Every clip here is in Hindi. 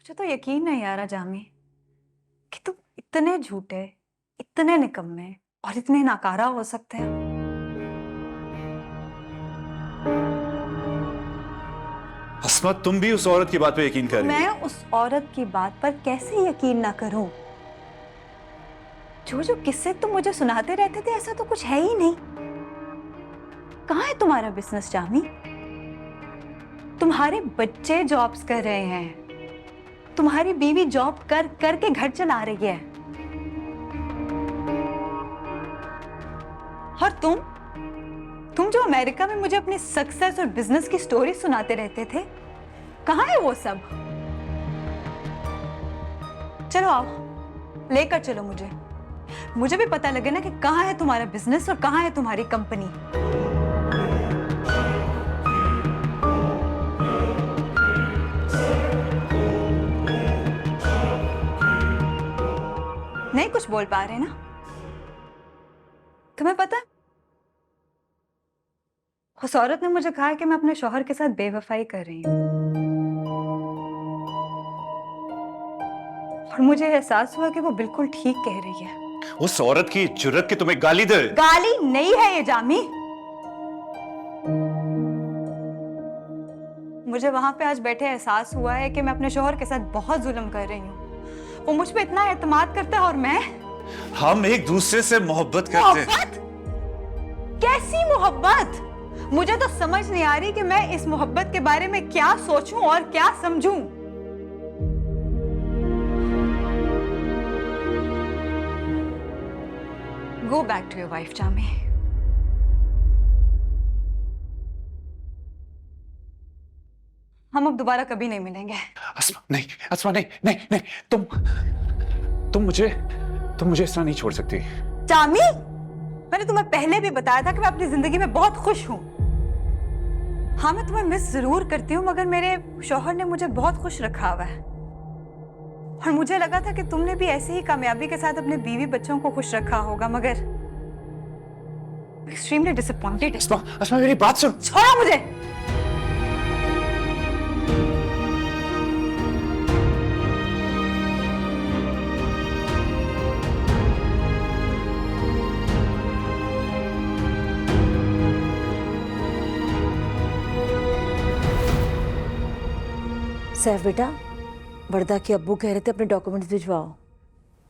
मुझे तो यकीन नहीं आ रहा जामी कि तुम इतने झूठे, इतने निकम्मे और इतने नाकारा हो सकते हैं। अस्मत, तुम भी उस औरत की बात पे यकीन कर रही मैं हो? उस औरत की बात पर कैसे यकीन ना करूं? जो जो किस्से तुम मुझे सुनाते रहते थे ऐसा तो कुछ है ही नहीं। कहाँ है तुम्हारा बिजनेस जामी? तुम्हारे बच्चे जॉब्स कर रहे हैं, तुम्हारी बीवी जॉब कर करके घर चला रही है, और तुम जो अमेरिका में मुझे अपनी सक्सेस और बिजनेस की स्टोरी सुनाते रहते थे, कहाँ है वो सब? चलो आओ, लेकर चलो मुझे भी पता लगे ना कि कहाँ है तुम्हारा बिजनेस और कहाँ है तुम्हारी कंपनी। नहीं कुछ बोल पा रहे ना? तुम्हें पता है, उस औरत ने मुझे कहा कि मैं अपने शौहर के साथ बेवफाई कर रही हूँ, और मुझे एहसास हुआ कि वो बिल्कुल ठीक कह रही है। उस औरत की जुर्रत की तुम्हें गाली दे? गाली नहीं है ये जामी। मुझे वहां पे आज बैठे एहसास हुआ है कि मैं अपने शौहर के साथ बहुत जुल्म कर रही हूँ। वो मुझ पे इतना एतमाद करता है और मैं। हम एक दूसरे से मोहब्बत करते हैं। मोहब्बत? कैसी मोहब्बत? मुझे तो समझ नहीं आ रही कि मैं इस मोहब्बत के बारे में क्या सोचूं और क्या समझूं। Go back to your wife, Jami. हम अब दोबारा कभी नहीं मिलेंगे। अस्मा नहीं, अस्मा नहीं, नहीं, नहीं, तुम मुझे इस तरह नहीं छोड़ सकती। जामी, मैंने तुम्हें पहले भी बताया था कि मैं अपनी जिंदगी में बहुत खुश हूं। हाँ, मैं तुम्हें मिस जरूर करती हूँ, मगर मेरे शौहर ने मुझे बहुत खुश रखा हुआ है, और मुझे लगा था कि तुमने भी ऐसे ही कामयाबी के साथ अपने बीवी बच्चों को खुश रखा होगा, मगर एक्सट्रीमली डिसअपॉइंटेड। अस्मा, अस्मा मेरी बात सुन। छोड़ो मुझे। सैफ बेटा, वर्दा के अब्बू कह रहे थे अपने डॉक्यूमेंट्स भिजवाओ,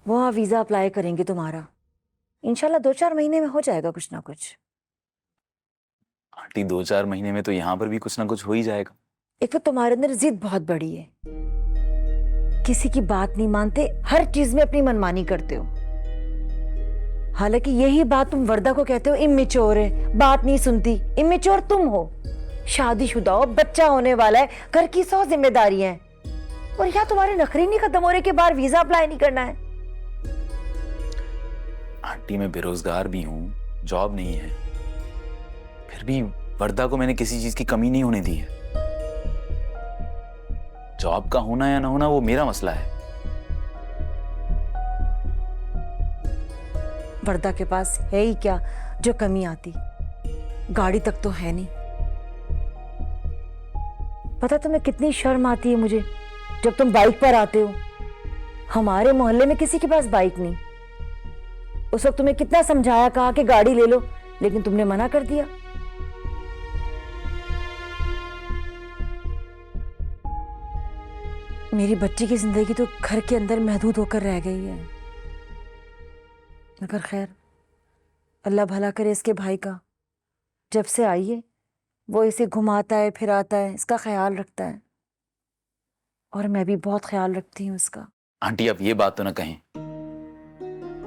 वहाँ वीज़ा अप्लाई करेंगे तुम्हारा। इंशाल्लाह 2-4 महीने में हो जाएगा कुछ ना कुछ। आंटी 2-4 महीने में तो यहाँ पर भी कुछ ना कुछ हो ही जाएगा। एक तो तुम्हारे अंदर जिद बहुत बड़ी है, किसी की बात नहीं मानते, हर चीज में अपनी मनमानी करते हो। हालांकि यही बात तुम वर्दा को कहते हो इमेच्योर है, बात नहीं सुनती। इमेच्योर तुम हो, शादीशुदा हो, बच्चा होने वाला है, घर की 100 जिम्मेदारियां हैं, और यहाँ तुम्हारे नखरे नहीं खत्म हो रहे कि बाहर वीजा अप्लाई नहीं करना है। आंटी मैं बेरोजगार भी हूँ, जॉब नहीं है, फिर भी वर्दा को मैंने किसी चीज की कमी नहीं होने दी है। जॉब का होना या ना होना वो मेरा मसला है। वर्दा के पास है ही क्या जो कमी आती? गाड़ी तक तो है नहीं। पता तुम्हें कितनी शर्म आती है मुझे जब तुम बाइक पर आते हो। हमारे मोहल्ले में किसी के पास बाइक नहीं। उस वक्त तुम्हें कितना समझाया, कहा कि गाड़ी ले लो, लेकिन तुमने मना कर दिया। मेरी बच्ची की जिंदगी तो घर के अंदर महदूद होकर रह गई है। मगर खैर, अल्लाह भला करे इसके भाई का। जब से आई है वो इसे घुमाता है, फिराता है, इसका ख्याल रखता है, और मैं भी बहुत ख्याल रखती हूँ इसका। आंटी आप ये बात तो ना कहें,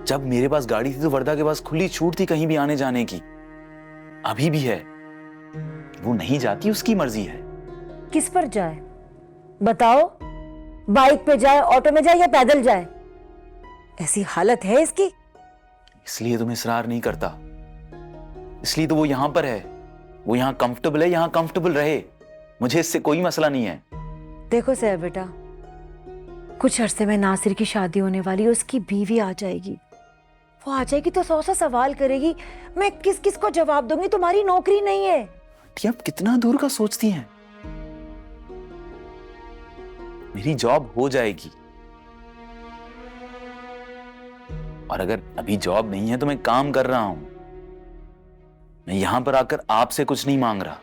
जब मेरे पास गाड़ी थी तो वर्दा के पास खुली छूट थी कहीं भी आने जाने की। अभी भी है, वो नहीं जाती, उसकी मर्जी है। किस पर जाए बताओ? बाइक पे जाए, ऑटो में जाए, या पैदल जाए? ऐसी हालत है इसकी। इसलिए तो मैं इसरार नहीं करता, इसलिए तो वो यहां पर है। वो यहां कंफर्टेबल है, यहां कंफर्टेबल रहे, मुझे इससे कोई मसला नहीं है। देखो सैफ बेटा, कुछ अरसे में नासिर की शादी होने वाली है, उसकी बीवी आ जाएगी। वो आ जाएगी तो 100 सवाल करेगी, मैं किस किस को जवाब दूंगी? तुम्हारी नौकरी नहीं है। आंटी आप कितना दूर का सोचती हैं? मेरी जॉब हो जाएगी। और अगर अभी जॉब नहीं है तो मैं काम कर रहा हूं। मैं यहां पर आकर आपसे कुछ नहीं मांग रहा,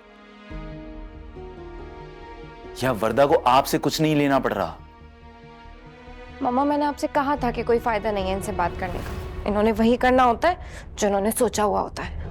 या वरदा को आपसे कुछ नहीं लेना पड़ रहा। मम्मा, मैंने आपसे कहा था कि कोई फायदा नहीं है इनसे बात करने का। इन्होंने वही करना होता है जो इन्होंने सोचा हुआ होता है।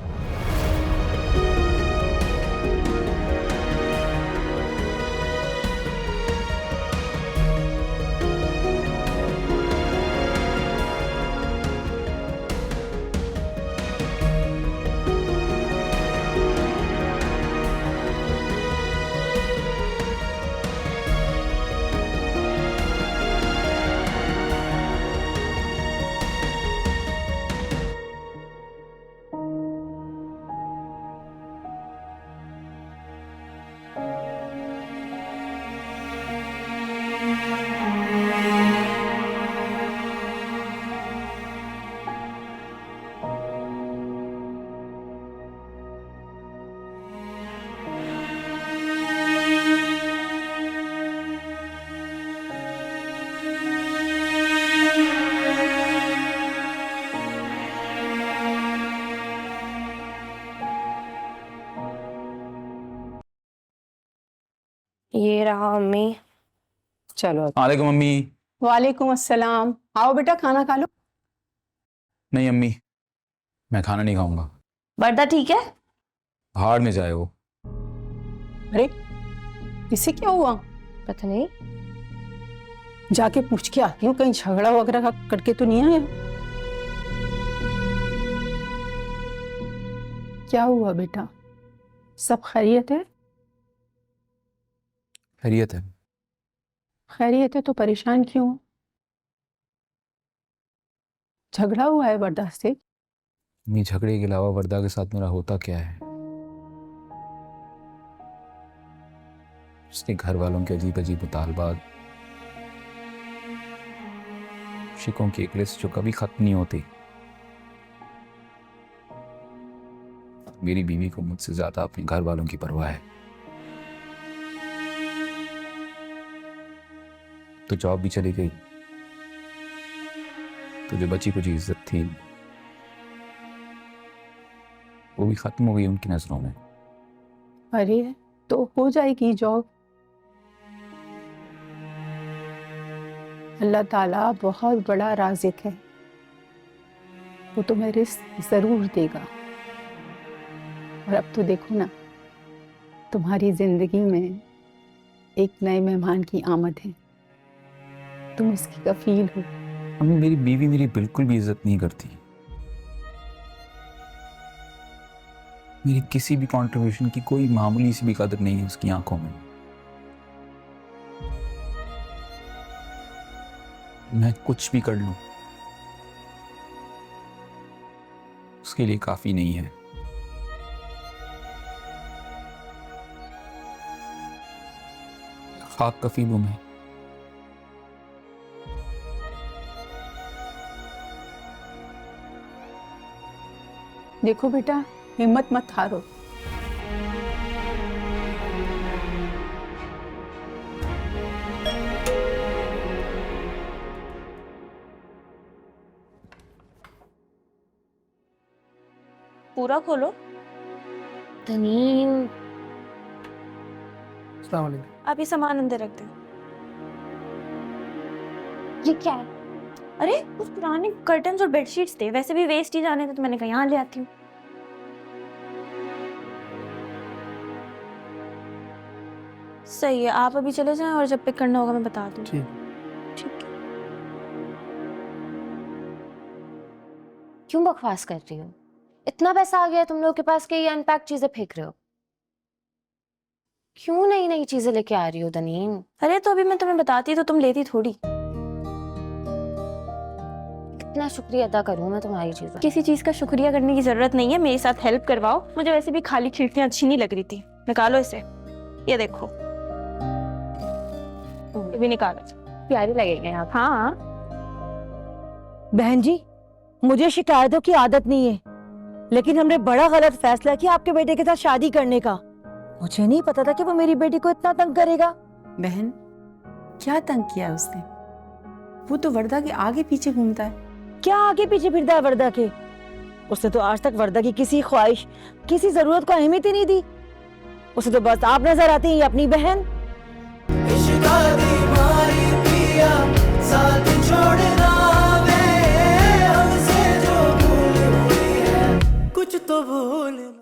ये रहा अम्मी। चलो। वालेकुम अम्मी। वालेकुम अस्सलाम। आओ बेटा, खाना खा लो। नहीं अम्मी, मैं खाना नहीं खाऊंगा। वर्दा ठीक है? भाड़ में जाए वो। अरे, इसे क्या हुआ? पता नहीं। जाके पूछ के आती हूँ, कहीं झगड़ा वगैरह करके तो नहीं आया। क्या हुआ बेटा? सब खैरियत है? खैरियत है। खैरियत है तो परेशान क्यों? झगड़ा हुआ है वर्दा से? अम्मी, झगड़े के अलावा वरदा के साथ मेरा होता क्या है? उसके घर वालों के अजीब अजीब मुतालबात, शिकों की एक लिस्ट जो कभी खत्म नहीं होती। मेरी बीवी को मुझसे ज्यादा अपने घर वालों की परवाह है। तो जॉब भी चली गई, तो जो बची कुछ इज्जत थी वो भी खत्म हो गई उनकी नजरों में। अरे, तो हो जाएगी जॉब। अल्लाह ताला बहुत बड़ा राज़िक है, वो तुम्हें रिस्क जरूर देगा। और अब तो देखो ना, तुम्हारी जिंदगी में एक नए मेहमान की आमद है, तुम इसकी कफील हो। अम्मी, मेरी बीवी मेरी बिल्कुल भी इज्जत नहीं करती। मेरी किसी भी कंट्रीब्यूशन की कोई मामूली सी भी कदर नहीं है उसकी आंखों में। मैं कुछ भी कर लूं उसके लिए काफी नहीं है। खाक कफील हूं मैं। देखो बेटा, हिम्मत मत हारो। पूरा खोलो। तनीन, आप ये सामान अंदर रख दो। ये क्या है? अरे, उस पुराने कर्टन्स और बेडशीट्स थे, वैसे भी वेस्ट ही जाने थे तो मैंने कहा यहाँ ले आती हूँ। सही है, आप अभी चले जाएं और जब पिक करना होगा मैं बता दूँ। ठीक है। क्यों बकवास कर रही हो? इतना पैसा आ गया है तुम लोगों के पास कि ये अनपैक चीजें फेंक रहे हो? क्यों नई नई चीजें लेके आ रही हो दनीन? अरे, तो अभी मैं तुम्हें बताती तो तुम लेती थोड़ी। कितना शुक्रिया अदा करूं मैं तुम्हारी चीजों? किसी चीज का शुक्रिया करने की जरूरत नहीं है, मेरे साथ हेल्प करवाओ। मुझे वैसे भी खाली खिड़कियां अच्छी नहीं लग रही थी। निकालो इसे, ये देखो, ये भी निकालो। प्यारी लगेंगे आप। हाँ, बहन जी, मुझे शिकायतों की आदत नहीं है, लेकिन हमने बड़ा गलत फैसला किया आपके बेटे के साथ शादी करने का। मुझे नहीं पता था कि वो मेरी बेटी को इतना तंग करेगा। बहन, क्या तंग किया है उसने? वो तो वर्दा के आगे पीछे घूमता है। क्या आगे पीछे फिरता है वर्दा के? उसने तो आज तक वर्दा की किसी ख्वाहिश, किसी जरूरत को अहमियत ही नहीं दी। उसे तो बस आप नजर आती हैं, अपनी बहन। इश्क दी मारी पिया साथ छोड़ना